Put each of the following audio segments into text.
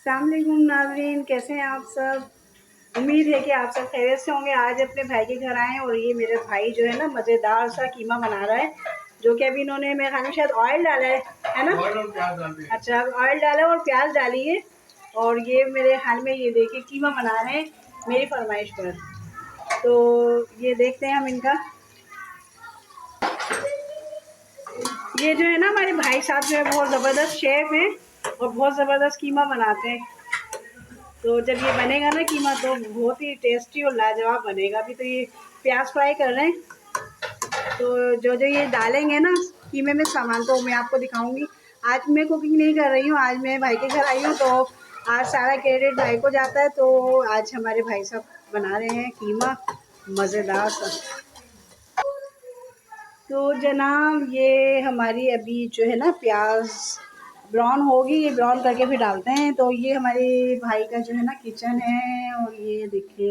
अस्सलाम वालेकुम नाज़रीन, कैसे हैं आप सब। उम्मीद है कि आप सब खैरियत से होंगे। आज अपने भाई के घर आए हैं और ये मेरे भाई जो है ना मज़ेदार सा कीमा बना रहा है, जो कि अभी इन्होंने मेरे ख्याल में शायद ऑयल डाला है ना। अच्छा, ऑयल डाला और प्याज डाली है और ये मेरे ख्याल में ये देखिए कीमा बना रहे हैं मेरी फरमाइश पर। तो ये देखते हैं हम इनका। ये जो है ना हमारे भाई साहब जो है बहुत ज़बरदस्त शेफ़ हैं और बहुत ज़बरदस्त कीमा बनाते हैं। तो जब ये बनेगा ना कीमा तो बहुत ही टेस्टी और लाजवाब बनेगा। अभी तो ये प्याज फ्राई कर रहे हैं, तो जो जो ये डालेंगे ना कीमे में सामान तो मैं आपको दिखाऊंगी। आज मैं कुकिंग नहीं कर रही हूँ, आज मैं भाई के घर आई हूँ, तो आज सारा क्रेडिट भाई को जाता है। तो आज हमारे भाई साहब बना रहे हैं कीमा मज़ेदार सा। तो जनाब ये हमारी अभी जो है ना प्याज ब्राउन होगी, ये ब्राउन करके फिर डालते हैं। तो ये हमारे भाई का जो है ना किचन है और ये देखिए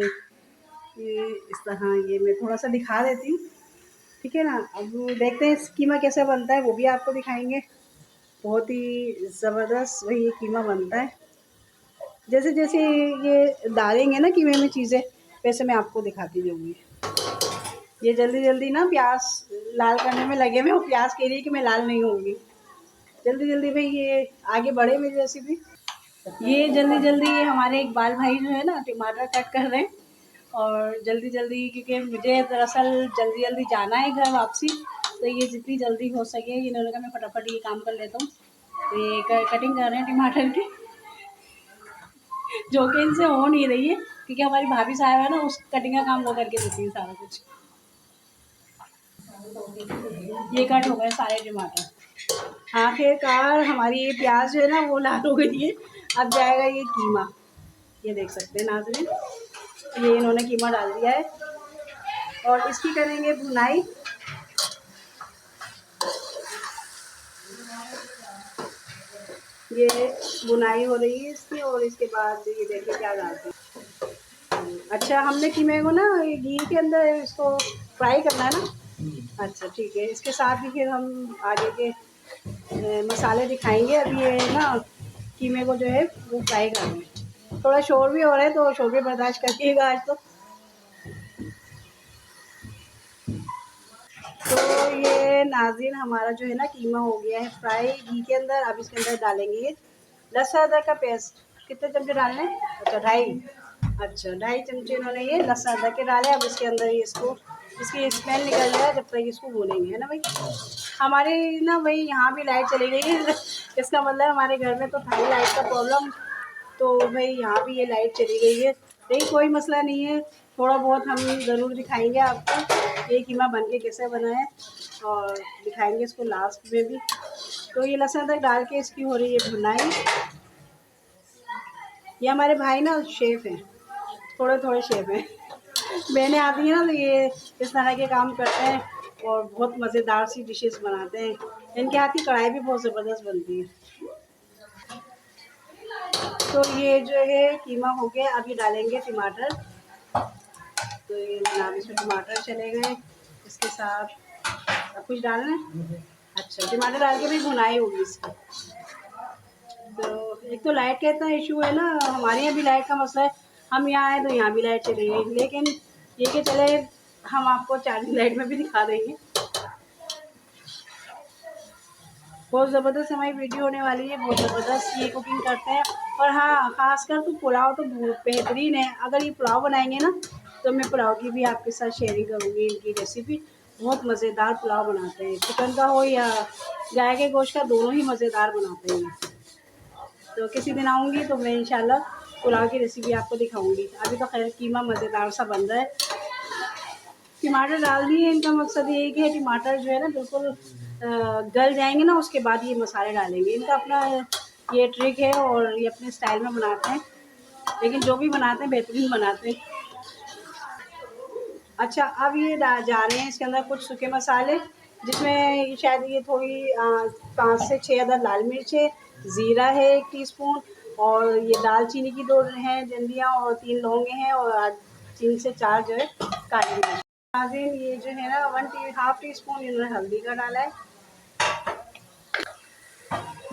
ये इस तरह ये मैं थोड़ा सा दिखा देती हूँ, ठीक है ना। अब देखते हैं इस कीमा कैसे बनता है, वो भी आपको दिखाएंगे। बहुत ही ज़बरदस्त वही ये कीमा बनता है। जैसे जैसे ये डालेंगे ना कीमे में चीज़ें वैसे मैं आपको दिखाती जाऊँगी। ये जल्दी जल्दी ना प्याज लाल करने में लगे हुए, और प्याज कह रही है कि मैं लाल नहीं होंगी। जल्दी जल्दी भाई ये आगे बढ़े मेरी रेसिपी। ये जल्दी जल्दी ये हमारे इकबाल भाई जो है ना टमाटर कट कर रहे हैं और जल्दी जल्दी, क्योंकि मुझे दरअसल जल्दी जल्दी जाना है घर वापसी, तो ये जितनी जल्दी हो सके इन्होंने कहा मैं फटाफट ये काम कर लेता हूँ। तो ये कटिंग कर रहे हैं टमाटर की, जो कि इनसे हो नहीं रही है क्योंकि हमारी भाभी साहब है ना उस कटिंग का काम वो करके देती है सारा कुछ। ये कट हो गए सारे टमाटर। आखिरकार हमारी ये प्याज जो है ना वो लाल हो गई है। अब जाएगा ये कीमा, ये देख सकते हैं नाज़रीन, ये इन्होंने कीमा डाल दिया है और इसकी करेंगे भुनाई। ये बुनाई हो रही है इसकी और इसके बाद ये देखिए क्या डालते हैं। अच्छा, हमने कीमे को ना ये घी के अंदर इसको फ्राई करना है ना। अच्छा ठीक है, इसके साथ ही फिर हम आगे के मसाले दिखाएंगे। अभी ये ना कीमे को जो है वो फ्राई कर रहे हैं। थोड़ा शोर भी हो रहा है तो शोर भी बर्दाश्त करिएगा आज तो ये नाज़रीन हमारा जो है ना कीमा हो गया है फ्राई घी के अंदर। अब इसके अंदर डालेंगे ये लहसुन अदरक का पेस्ट। कितने चमचे डालने हैं? अच्छा 2.5। अच्छा 2.5 चमचे इन्होंने ये लहसुन अदरक के डाले। अब इसके अंदर ये इसको इसकी स्मेल निकल जाए जब तक इसको भूनेंगे, है ना भाई। हमारे ना भाई यहाँ भी लाइट चली गई है इसका मतलब हमारे घर में तो था ही लाइट का प्रॉब्लम, तो भाई यहाँ भी ये लाइट चली गई है। लेकिन कोई मसला नहीं है, थोड़ा बहुत हम ज़रूर दिखाएंगे आपको ये कीमा बन के कैसे बना है और दिखाएंगे इसको लास्ट में भी। तो ये लहसुन अदरक डाल के इसकी हो रही है भुनाई। ये हमारे भाई ना शेफ़ हैं, थोड़े थोड़े शेफ़ हैं बहनें आती हैं ना तो ये इस तरह के काम करते हैं और बहुत मज़ेदार सी डिशेस बनाते हैं। इनके हाथ की कढ़ाई भी बहुत ज़बरदस्त बनती है। तो ये जो है कीमा हो गया, अभी डालेंगे टमाटर। तो ये जनाब इसमें टमाटर चले गए, इसके साथ अब कुछ डालना है। अच्छा, टमाटर डाल के भी भुनाई होगी इसकी। तो एक तो लाइट का इतना इशू है ना, हमारे यहाँ भी लाइट का मसला है। हम यहाँ आए तो यहाँ भी लाइट चली गई, लेकिन ये कि चले हम आपको चार्जिंग लाइट में भी दिखा देंगे। बहुत ज़बरदस्त हमारी वीडियो होने वाली है, बहुत ज़बरदस्त ये कुकिंग करते हैं। और हाँ, ख़ासकर तो पुलाव तो बेहतरीन है। अगर ये पुलाव बनाएंगे ना तो मैं पुलाव की भी आपके साथ शेयरिंग करूँगी, इनकी रेसिपी। बहुत मज़ेदार पुलाव बनाते हैं, चिकन का हो या गाय के गोश्त का, दोनों ही मज़ेदार बनाते हैं। तो किसी दिन आऊँगी तो मैं इंशाल्लाह पुलाव की रेसिपी आपको दिखाऊँगी। अभी तो खैर कीमा मज़ेदार सा बन रहा है। टमाटर डाल दिए, इनका मकसद ये है कि टमाटर जो है ना बिल्कुल गल जाएंगे ना, उसके बाद ये मसाले डालेंगे। इनका अपना ये ट्रिक है और ये अपने स्टाइल में बनाते हैं, लेकिन जो भी बनाते हैं बेहतरीन बनाते हैं। अच्छा, अब ये जा रहे हैं इसके अंदर कुछ सूखे मसाले, जिसमें शायद ये थोड़ी 5 से 6 अदद लाल मिर्च है, ज़ीरा है 1 टीस्पून, और ये दालचीनी की 2 हैं डंडियाँ और 3 लौंगे हैं और 3 से 4 जो है काली मिर्च। नाज़रीन ये जो है ना 1 हाफ टी स्पून इन्होंने हल्दी का डाला है।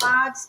5